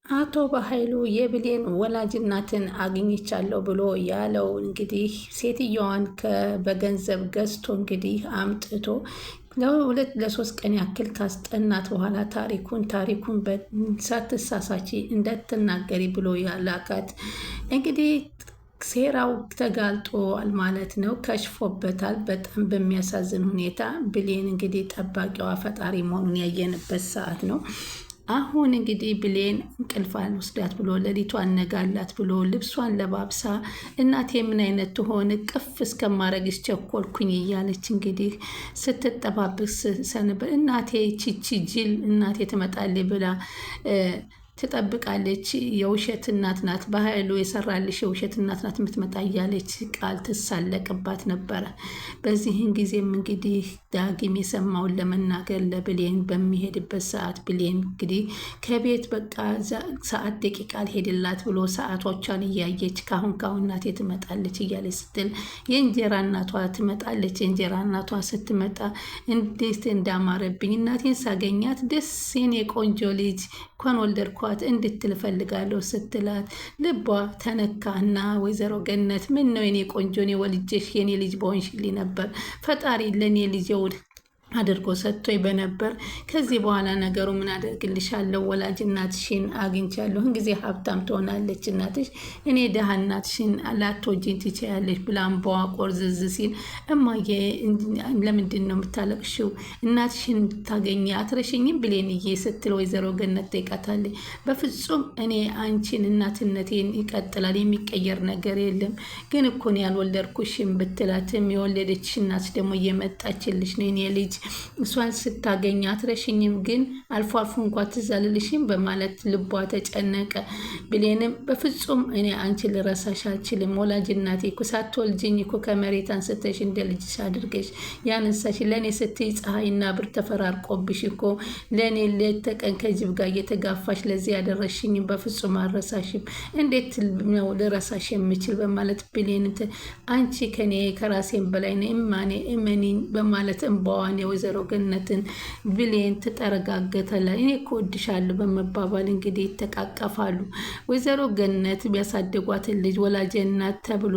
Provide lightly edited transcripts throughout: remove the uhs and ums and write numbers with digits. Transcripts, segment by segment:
አቶ በኃይሉ የብሌን ወላጅ እናትን አግኝቻለሁ ብሎ ያለው እንግዲህ ሴትየዋን በገንዘብ ገዝቶ እንግዲህ አምጥቶ ለሁለት ለሶስት ቀን ያክል ካስጠናት በኋላ ታሪኩን ሳትሳሳቺ እንዳትናገሪ ብሎ ያላካት እንግዲህ ሴራው ተጋልጧል ማለት ነው። ከሽፎበታል። በጣም በሚያሳዝን ሁኔታ ብሌን እንግዲህ ጠባቂዋ ፈጣሪ መሆኑን ያየንበት ሰዓት ነው። አሁን እንግዲህ ብሌን እንቅልፍ አልወስዳት ብሎ ሌሊቷን ነጋላት ብሎ ልብሷን ለባብሳ እናቴ ምን አይነት ትሆን ቅፍ እስከማረግሽ ቸኮልኩኝ እያለች እንግዲህ ስትጠባበቅ ሰንበት እናቴ ቺቺ ጅል እናቴ ትመጣለች ብላ ትጠብቃለች። የውሸት እናት ናት፣ በኃይሉ የሰራልሽ የውሸት እናት ናት የምትመጣ እያለች ቃል ትሳለቅባት ነበረ። በዚህን ጊዜም እንግዲህ ዳግም የሰማውን ለመናገር ለብሌን በሚሄድበት ሰዓት ብሌን እንግዲህ ከቤት በቃ ሰዓት ደቂቃ አልሄድላት ብሎ ሰዓቶቿን እያየች ካሁን እናቴ ትመጣለች እያለች ስትል የእንጀራ እናቷ ትመጣለች። የእንጀራ እናቷ ስትመጣ እንዴት እንዳማረብኝ እናቴን ሳገኛት ደስ የኔ ቆንጆ ልጅ እንኳን ወልደርኳት እንድትል ፈልጋለሁ ስትላት ልቧ ተነካና ወይዘሮ ገነት ምን ነው የኔ ቆንጆ እኔ ወልጄሽ የኔ ልጅ በሆንሽልኝ ነበር ፈጣሪ ለኔ ልጅ አድርጎ ሰጥቶኝ በነበር። ከዚህ በኋላ ነገሩ ምን አደርግልሻለሁ? ወላጅ እናትሽን አግኝቻለሁ። ጊዜ ሀብታም ትሆናለች እናትሽ፣ እኔ ደሃ እናትሽን ላትወጂኝ ትችያለሽ ብላ እንባዋ ቆርዝዝ ሲል እማዬ ለምንድን ነው የምታለቅሽው? እናትሽን ብታገኘ አትረሽኝም ብሌንዬ ስትል ወይዘሮ ገነት ጠይቃታለች። በፍጹም እኔ አንቺን እናትነቴን ይቀጥላል፣ የሚቀየር ነገር የለም። ግን እኮ እኔ ያልወለድኩሽም ብትላትም የወለደችሽ እናትሽ ደግሞ እየመጣችልሽ ነው የኔ ልጅ እሷን ስታገኝ አትረሽኝም፣ ግን አልፎ አልፎ እንኳ ትዝ አልልሽም በማለት ልቧ ተጨነቀ። ብሌንም በፍጹም እኔ አንቺን ልረሳሽ አልችልም። ወላጅ እናቴ እኮ ሳትወልጂኝ እኮ ከመሬት አንስተሽ እንደ ልጅሽ አድርገሽ ያነሳሽ ለእኔ ስትይ ፀሐይና ብር ተፈራርቆብሽ እኮ ለእኔ ሌት ተቀን ከጅብ ጋር እየተጋፋሽ ለዚህ ያደረሽኝ በፍጹም አልረሳሽም። እንዴት ነው ልረሳሽ የምችል በማለት ብሌን አንቺ ከኔ ከራሴን በላይ ነው እማኔ እመኒኝ በማለት እንባዋን ወይዘሮ ገነትን ብሌን ትጠረጋገተላ እኔ እኮ እወድሻለሁ በመባባል እንግዲህ ይተቃቀፋሉ። ወይዘሮ ገነት ቢያሳድጓትን ልጅ ወላጅ እናት ተብሎ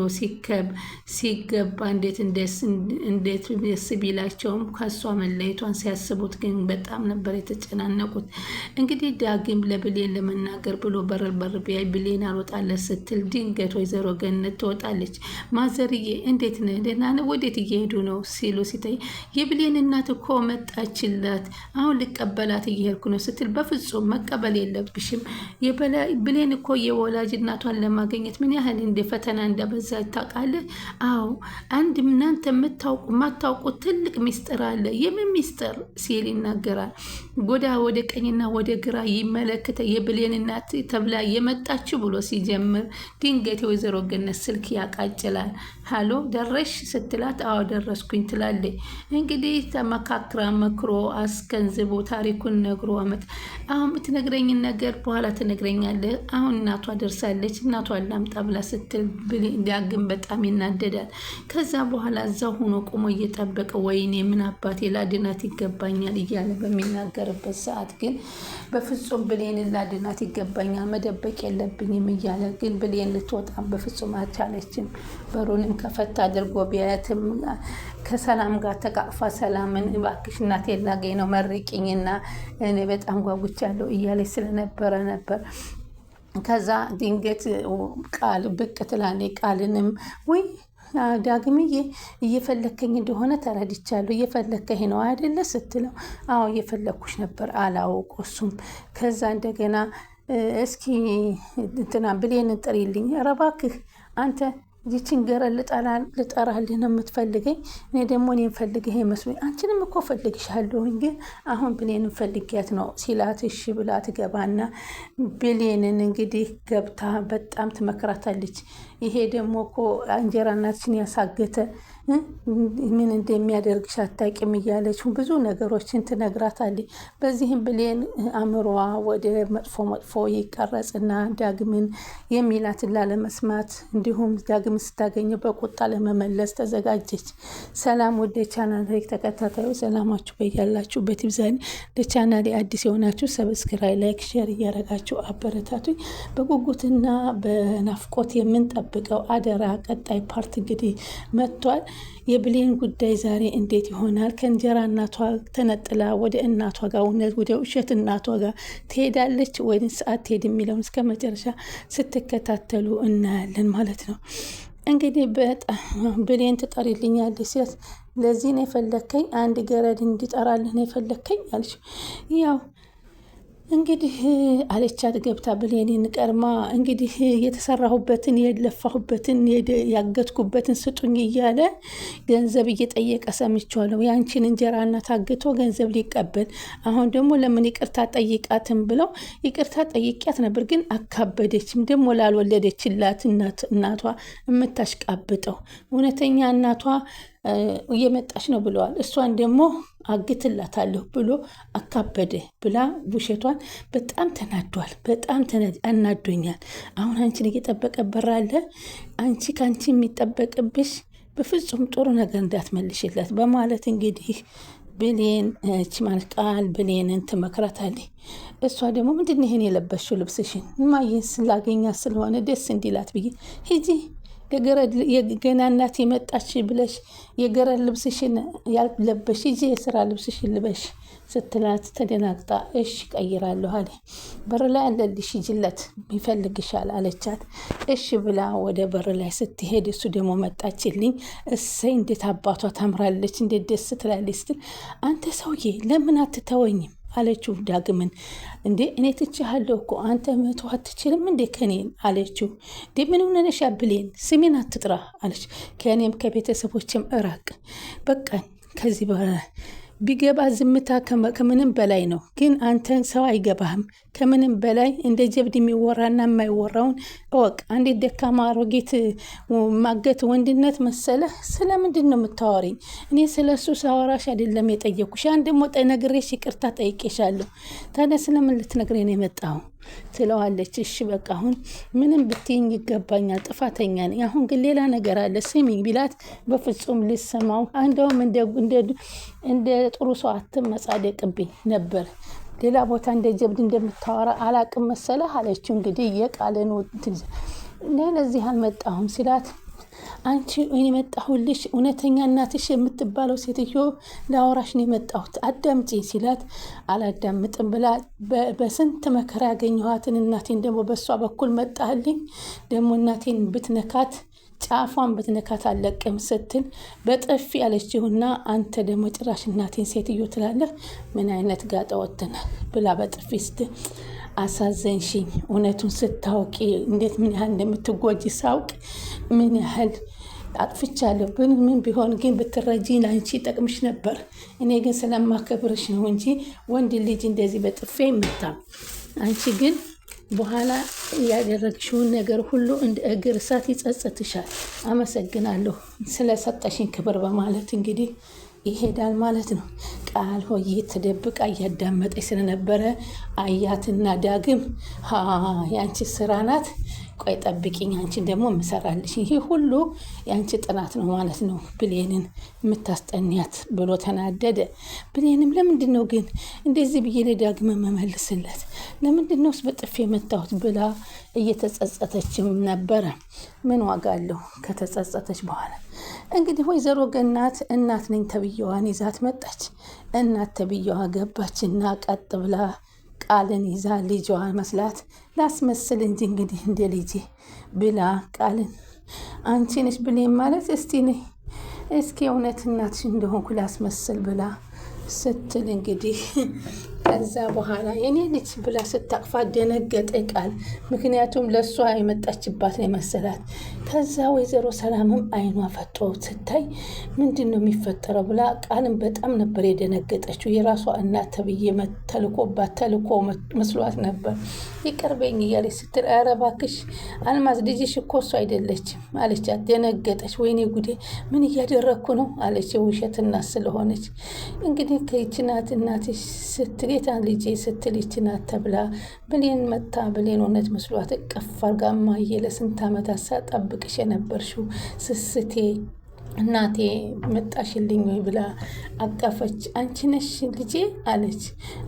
ሲገባ እንዴት ደስ ቢላቸውም ከሷ መለየቷን ሲያስቡት ግን በጣም ነበር የተጨናነቁት። እንግዲህ ዳግም ለብሌን ለመናገር ብሎ በር ቢያይ ብሌን አልወጣለት ስትል ድንገት ወይዘሮ ገነት ትወጣለች። ማዘርዬ እንዴት ነህ? ደህና ነህ? ወዴት እየሄዱ ነው ሲሉ ሲታይ የብሌን እናት እኮ መጣችላት፣ አሁን ልቀበላት እየሄድኩ ነው ስትል በፍጹም መቀበል የለብሽም ብሌን እኮ የወላጅ እናቷን ለማግኘት ምን ያህል እንደ ፈተና እንደበዛ ታውቃለህ? አዎ አንድ እናንተ የማታውቁት ትልቅ ሚስጥር አለ። የምን ሚስጥር ሲል ይናገራል። ወደ ቀኝና ወደ ግራ ይመለከተ የብሌን እናት ተብላ የመጣችው ብሎ ሲጀምር ድንገት የወይዘሮ ገነት ስልክ ያቃጭላል። ሃሎ ደረሽ ስትላት አዎ ደረስኩኝ ትላለች። እንግዲህ ተመካክራ መክሮ አስገንዝቦ ታሪኩን ነግሮ አሁን የምትነግረኝን ነገር በኋላ ትነግረኛለህ። አሁን እናቷ ደርሳለች እናቷን ላምጣ ብላ ስትል ዳግም በጣም ይናደዳል። ከዛ በኋላ እዛው ሆኖ ቆሞ እየጠበቀ ወይኔ ምን አባቴ ላድናት ይገባኛል እያለ በሚናገርበት ሰዓት ግን በፍጹም ብሌንን ላድናት ይገባኛል መደበቅ የለብኝም እያለ ግን ብሌን ልትወጣም በፍጹም አልቻለችም። በሩንም ከፈት አድርጎ ቢያያትም ከሰላም ጋር ተቃቅፋ ሰላምን እባክሽ እናቴ ላገኝ ነው መርቂኝና እኔ በጣም ጓጉቻለሁ እያለች ስለነበረ ነበር። ከዛ ድንገት ቃል ብቅ ትላለች። ቃልንም ወይ ዳግምዬ እየፈለከኝ እንደሆነ ተረድቻለሁ፣ እየፈለከኝ ነው አይደለ ስትለው አዎ እየፈለኩሽ ነበር አላውቅ እሱም ከዛ እንደገና እስኪ ብሌንን ጥሪልኝ። ኧረ እባክህ አንተ ይችን ገረድ ልጠራልህ ነው የምትፈልገኝ? እኔ ደግሞ እኔን ፈልግህ መስሎኝ አንቺንም እኮ ፈልግሻለሁኝ፣ ግን አሁን ብሌንን ፈልጊያት ነው ሲላት እሺ ብላ ትገባና ብሌንን እንግዲህ ገብታ በጣም ትመክራታለች። ይሄ ደግሞ እኮ እንጀራ እናትሽን ያሳገተ ምን እንደሚያደርግሽ አታውቂም እያለች ብዙ ነገሮችን ትነግራታለች። በዚህም ብሌን አእምሮዋ ወደ መጥፎ ይቀረጽና ዳግምን የሚላትን ላለመስማት እንዲሁም ዳግም ስታገኘው በቁጣ ለመመለስ ተዘጋጀች። ሰላም ወደ ቻናል ተከታታዩ ሰላማችሁ በያላችሁበት ይብዛልኝ። ለቻናሌ አዲስ የሆናችሁ ሰብስክራይብ፣ ላይክ፣ ሼር እያደረጋችሁ አበረታቱኝ። በጉጉትና በናፍቆት የምንጠብቀው አደራ ቀጣይ ፓርት እንግዲህ መጥቷል። የብሌን ጉዳይ ዛሬ እንዴት ይሆናል? ከእንጀራ እናቷ ተነጥላ ወደ እናቷ ጋር ወደ ውሸት እናቷ ጋር ትሄዳለች ወይስ አትሄድ የሚለውን እስከ መጨረሻ ስትከታተሉ እናያለን ማለት ነው። እንግዲህ በጣም ብሌን ትጠሪልኛለች ሲላት ለዚህ ነው የፈለከኝ? አንድ ገረድ እንዲጠራልህ ነው የፈለከኝ አለች። ያው እንግዲህ አለቻት ገብታ ብሌንን ቀርማ እንግዲህ የተሰራሁበትን የለፋሁበትን ያገትኩበትን ስጡኝ እያለ ገንዘብ እየጠየቀ ሰምቼዋለሁ። ያንቺን እንጀራ እናት አግቶ ገንዘብ ሊቀበል አሁን ደግሞ ለምን ይቅርታ ጠይቃትም ብለው ይቅርታ ጠይቂያት ነበር፣ ግን አካበደችም። ደግሞ ላልወለደችላት እናቷ የምታሽቃብጠው እውነተኛ እናቷ እየመጣች ነው ብለዋል። እሷን ደግሞ አግትላታለሁ ብሎ አካበደ ብላ ውሸቷን በጣም ተናዷል። በጣም አናዶኛል። አሁን አንቺን እየጠበቀ በራለ አንቺ ከአንቺ የሚጠበቅብሽ በፍጹም ጥሩ ነገር እንዳትመልሽለት በማለት እንግዲህ ብሌን ቃል ብሌንን ትመክራታለች። እሷ ደግሞ ምንድን ይሄን የለበሽው ልብስሽን ማየን ስላገኛት ስለሆነ ደስ እንዲላት ብዬ ሂጂ የገና እናት የመጣች ብለሽ የገረድ ልብስሽን ያልለበሽ ሂጂ የስራ ልብስሽን ልበሽ ስትላት ተደናግጣ እሺ ቀይራለሁ አለ። በር ላይ አለልሽ ሂጂለት ይፈልግሻል አለቻት። እሺ ብላ ወደ በር ላይ ስትሄድ እሱ ደግሞ መጣችልኝ። እሰይ እንዴት አባቷ ታምራለች፣ እንዴት ደስ ትላለች ስትል አንተ ሰውዬ ለምን አትተወኝም አለችው ዳግምን። እንዴ እኔ ትችሃለሁ እኮ አንተ መቶ አትችልም እንዴ ከኔን አለችው። እንዴ ምን ሆነሽ ብሌን ስሜን አትጥራ አለች። ከእኔም ከቤተሰቦችም እራቅ በቃ ከዚህ በኋላ ቢገባ ዝምታ ከምንም በላይ ነው። ግን አንተን ሰው አይገባህም። ከምንም በላይ እንደ ጀብድ የሚወራና የማይወራውን እወቅ። አንዴት ደካማ አሮጌት ማገት ወንድነት መሰለህ? ስለምንድን ነው የምታወሪኝ? እኔ ስለ እሱ ሳወራሽ አይደለም የጠየኩሽ። ያን ደግሞ ነግሬሽ ይቅርታ ጠይቄሻለሁ። ታዲያ ስለምን ልትነግሬኝ ነው የመጣው ትለዋለች። እሺ በቃ አሁን ምንም ብትይኝ ይገባኛል፣ ጥፋተኛ ነኝ። አሁን ግን ሌላ ነገር አለ ስሚኝ ቢላት በፍጹም ልሰማው እንደውም እንደ ጥሩ ሰው አትመጻደቅብኝ ነበር። ሌላ ቦታ እንደ ጀብድ እንደምታወራ አላቅም መሰለህ አለችው። እንግዲህ የቃልን ለዚህ አልመጣሁም ሲላት አንቺ እኔ መጣሁልሽ እውነተኛ እናትሽ የምትባለው ሴትዮ ለአውራሽ ነው የመጣሁት አዳምጪኝ ሲላት አላዳምጥም ብላ በስንት መከራ ያገኘኋትን እናቴን ደግሞ በሷ በኩል መጣህልኝ ደግሞ እናቴን ብትነካት ጫፏን ብትነካት አለቅም ስትል በጥፊ ያለችውና አንተ ደግሞ ጭራሽ እናቴን ሴትዮ ትላለህ ምን አይነት ጋጠ ወጥነ ብላ በጥፊ ስትል አሳዘንሽኝ። እውነቱን ስታውቂ እንዴት ምን ያህል እንደምትጎጂ ሳውቅ ምን ያህል አጥፍቻለሁ። ግን ምን ቢሆን ግን ብትረጂ ላንቺ ጠቅምሽ ነበር። እኔ ግን ስለማከብርሽ ነው እንጂ ወንድ ልጅ እንደዚህ በጥፊ አይመታም። አንቺ ግን በኋላ ያደረግሽውን ነገር ሁሉ እንደ እግር እሳት ይጸጽትሻል። አመሰግናለሁ ስለሰጠሽኝ ክብር በማለት እንግዲህ ይሄዳል ማለት ነው። ቃል ሆይ ተደብቃ እያዳመጠች ስለነበረ አያትና ዳግም ያንቺ ስራ ናት፣ ቆይ ጠብቂኝ፣ አንቺን ደግሞ የምሰራልሽ ይሄ ሁሉ ያንቺ ጥናት ነው ማለት ነው ብሌንን የምታስጠንያት ብሎ ተናደደ። ብሌንም ለምንድን ነው ግን እንደዚህ ብዬ ለዳግም መመልስለት ለምንድን ነው በጥፊ የመታሁት ብላ እየተጸጸተችም ነበረ። ምን ዋጋ አለው ከተጸጸተች በኋላ እንግዲህ ወይዘሮ ገነት እናት ነኝ ተብየዋን ይዛት መጣች። እናት ተብየዋ ገባችና ቀጥ ብላ ቃልን ይዛ ልጅዋ መስላት ላስመስል እንጂ እንግዲህ እንደ ልጄ ብላ ቃልን አንቺ ነሽ ብሌን ማለት እስኪ እውነት እናትሽ እንደሆንኩ ላስመስል ብላ ስትል እንግዲህ ከዛ በኋላ የኔ ልጅ ብላ ስታቅፋት ደነገጠ ቃል። ምክንያቱም ለእሷ የመጣችባት ነው መሰላት። ከዛ ወይዘሮ ሰላምም አይኗ ፈጦ ስታይ ምንድን ነው የሚፈጠረው ብላ ቃልን በጣም ነበር የደነገጠችው። የራሷ እናት ተብዬ ተልኮ መስሏት ነበር። ይቅርበኝ እያለች ስትል ኧረ እባክሽ አልማዝ ልጅሽ እኮ እሱ አይደለችም አለቻት። ደነገጠች። ወይኔ ጉዴ ምን እያደረግኩ ነው አለች። የውሸት እናት ስለሆነች እንግዲህ ከይቺ ናት እናትሽ ስትል የታን ልጄ ስትል ይቺ ናት ተብላ ብሌን መታ። ብሌን እውነት መስሏት እቅፍ አድርጋ እማዬ ለስንት ዓመታት ሳጠብቅሽ የነበርሽው ስስቴ እናቴ መጣሽልኝ ወይ ብላ አቀፈች። አንቺ ነሽ ልጄ አለች።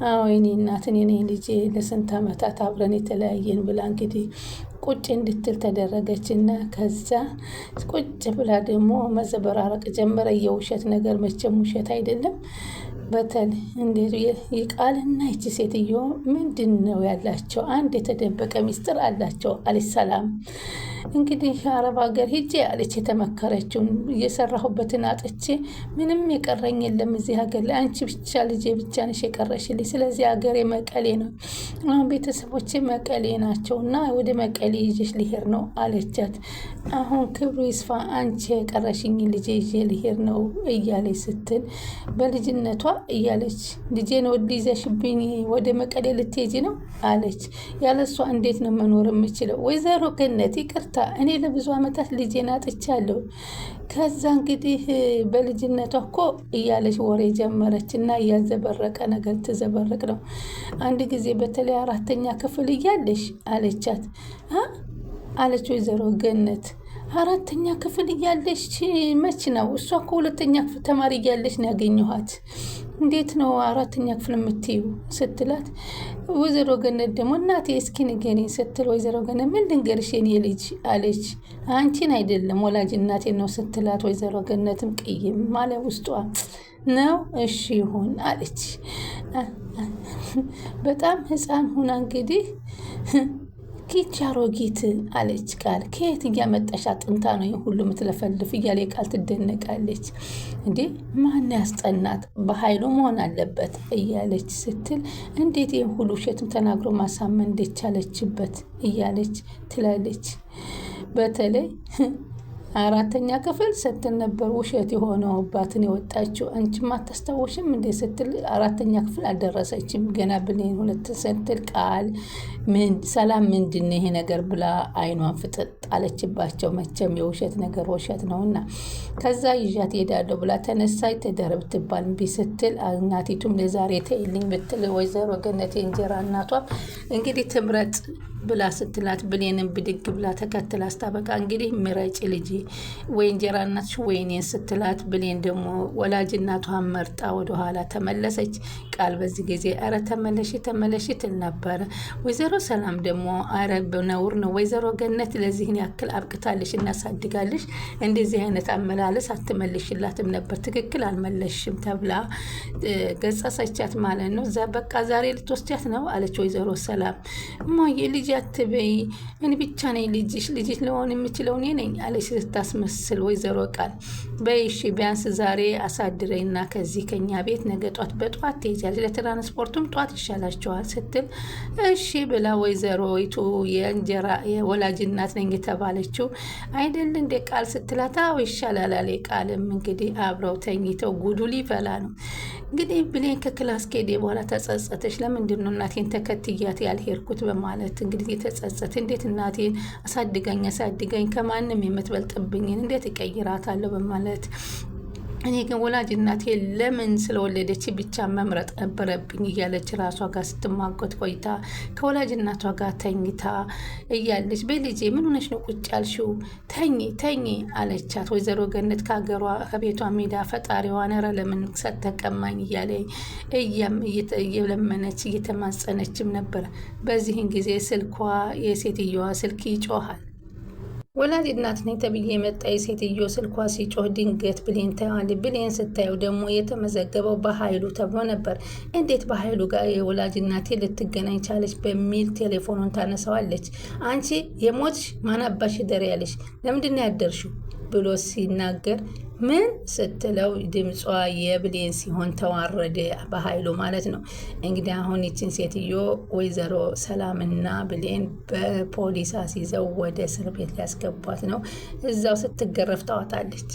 አዎ የኔ እናት እኔ ነኝ ልጄ፣ ለስንት ዓመታት አብረን የተለያየን ብላ እንግዲህ ቁጭ እንድትል ተደረገች እና ከዛ ቁጭ ብላ ደግሞ መዘበራረቅ ጀመረ። የውሸት ነገር መቼም ውሸት አይደለም። በተል እንዴት ይቃልና ይቺ ሴትዮ ምንድን ነው ያላቸው? አንድ የተደበቀ ሚስጥር አላቸው አለች ሰላም። እንግዲህ አረብ ሀገር ሂጄ አለች የተመከረችውን እየሰራሁበትን አጥቼ ምንም የቀረኝ የለም እዚህ ሀገር ላይ አንቺ ብቻ ልጄ ብቻ ነሽ የቀረሽልኝ። ስለዚህ ሀገሬ መቀሌ ነው፣ አሁን ቤተሰቦቼ መቀሌ ናቸው እና ወደ መቀሌ ይዤሽ ልሄድ ነው አለቻት። አሁን ክብሩ ይስፋ አንቺ የቀረሽኝ ልጄ ይዤ ልሄድ ነው እያለች ስትል በልጅነቷ እያለች ልጄን ወድ ይዘሽብኝ ወደ መቀሌ ልትሄጂ ነው አለች። ያለሷ እንዴት ነው መኖር የምችለው? ወይዘሮ ገነት ይቅርታ እኔ ለብዙ ዓመታት ልጄን አጥቻለሁ። ከዛ እንግዲህ በልጅነቷ እኮ እያለች ወሬ ጀመረች እና እያዘበረቀ ነገር ትዘበረቅ ነው። አንድ ጊዜ በተለይ 4ኛ ክፍል እያለሽ አለቻት አለች ወይዘሮ ገነት 4ኛ ክፍል እያለሽ መች ነው? እሷ እኮ 2ኛ ክፍል ተማሪ እያለሽ ነው ያገኘኋት። እንዴት ነው 4ኛ ክፍል የምትዩ ስትላት፣ ወይዘሮ ገነት ደግሞ እናቴ እስኪ ንገሪኝ ስትል፣ ወይዘሮ ገነት ምን ልንገርሽ የኔ ልጅ አለች። አንቺን አይደለም ወላጅ እናቴን ነው ስትላት፣ ወይዘሮ ገነትም ቅይም ማለት ውስጧ ነው። እሺ ይሁን አለች። በጣም ህፃን ሁና እንግዲህ ኪች አሮጊት አለች ቃል ከየት እያመጣሽ አጥንታ ነው ሁሉ የምትለፈልፍ እያለ ቃል ትደነቃለች። እንዴ ማን ያስጠናት? በኃይሉ መሆን አለበት እያለች ስትል እንዴት ይህን ሁሉ ውሸትም ተናግሮ ማሳመን እንደቻለችበት እያለች ትላለች። በተለይ 4ኛ ክፍል ስትል ነበር ውሸት የሆነውባትን የወጣችው። አንቺም አታስታውሽም እንዴ ስትል 4ኛ ክፍል አልደረሰችም ገና ብሌን 2 ስትል ቃል ሰላም ምንድን ነው ይሄ ነገር ብላ አይኗን ፍጥጥ አለችባቸው። መቼም የውሸት ነገር ውሸት ነውና ከዛ ይዣት ሄዳለሁ ብላ ተነሳች። ትደርብ ትባል እምቢ ስትል እናቲቱም ለዛሬ ተይልኝ ብትል ወይዘሮ ገነት እንጀራ እናቷም እንግዲህ ትምረጥ ብላ ስትላት ብሌንን ብድግ ብላ ተከትላ አስታበቃ እንግዲህ ምረጭ ልጅ ወይ እንጀራ እናትሽ ወይ እኔን ስትላት፣ ብሌን ደግሞ ወላጅ እናቷን መርጣ ወደኋላ ተመለሰች። ቃል በዚህ ጊዜ አረ ተመለሽ ትል ነበረ። ወይዘሮ ሰላም ደግሞ አረ ነውር ነው ወይዘሮ ገነት ለዚህን ያክል አብቅታለሽ እናሳድጋለሽ፣ እንደዚህ አይነት አመላለስ አትመልሽላትም ነበር፣ ትክክል አልመለሽም ተብላ ገጸሰቻት ማለት ነው። በቃ ዛሬ ልትወስጃት ነው አለች ወይዘሮ ሰላም። እማዬ ልጅ አትበይ፣ እኔ ብቻ ነኝ ልጅሽ ለሆን የምችለው እኔ ነኝ አለች ስታስመስል ወይዘሮ ቃል። በይሺ ቢያንስ ዛሬ አሳድረኝና ከዚህ ከኛ ቤት ነገ ጧት በጧት ትሄጃለሽ፣ ለትራንስፖርቱም ጧት ይሻላቸዋል ስትል እሺ ብላ ወይዘሮይቱ የእንጀራ የወላጅ እናት ነኝ የተባለችው አይደል እንደ ቃል ስትላት አዎ ይሻላል አለ። ቃልም እንግዲህ አብረው ተኝተው ጉዱ ሊፈላ ነው። እንግዲህ ብሌን ከክላስ ከሄደ በኋላ ተጸጸተች። ለምንድን ነው እናቴን ተከትያት ያልሄድኩት በማለት እንግዲህ የተጸጸተ እንዴት እናቴን አሳድጋኝ ከማንም የምትበልጥብኝን እንዴት እቀይራታለሁ በማለት እኔ ግን ወላጅ እናቴ ለምን ስለወለደች ብቻ መምረጥ ነበረብኝ እያለች ራሷ ጋር ስትማጎት ቆይታ ከወላጅ እናቷ ጋር ተኝታ እያለች በልጄ ምን ሆነሽ ነው ቁጭ ያልሽው? ተኝ አለቻት። ወይዘሮ ገነት ከቤቷ ሜዳ ፈጣሪዋን ኧረ ለምን ሰተቀማኝ እያለ እየለመነች እየተማጸነችም ነበር። በዚህን ጊዜ ስልኳ የሴትዮዋ ስልክ ይጮሃል። ወላጅ እናት ነኝ ተብዬ የመጣ የሴትዮ ስልኳ ሲጮህ ድንገት ብሌን ታያለች። ብሌን ስታየው ደግሞ የተመዘገበው በኃይሉ ተብሎ ነበር። እንዴት በኃይሉ ጋር የወላጅ እናቴ ልትገናኝ ቻለች በሚል ቴሌፎኑን ታነሳዋለች። አንቺ የሞትሽ ማን አባሽ ደር ያለሽ ለምንድን ነው ያደርሽው ብሎ ሲናገር ምን ስትለው ድምጿ የብሌን ሲሆን ተዋረደ፣ በኃይሉ ማለት ነው። እንግዲህ አሁን ይችን ሴትዮ ወይዘሮ ሰላምና ብሌን በፖሊስ አስይዘው ወደ እስር ቤት ሊያስገቧት ነው። እዛው ስትገረፍ ታዋታለች።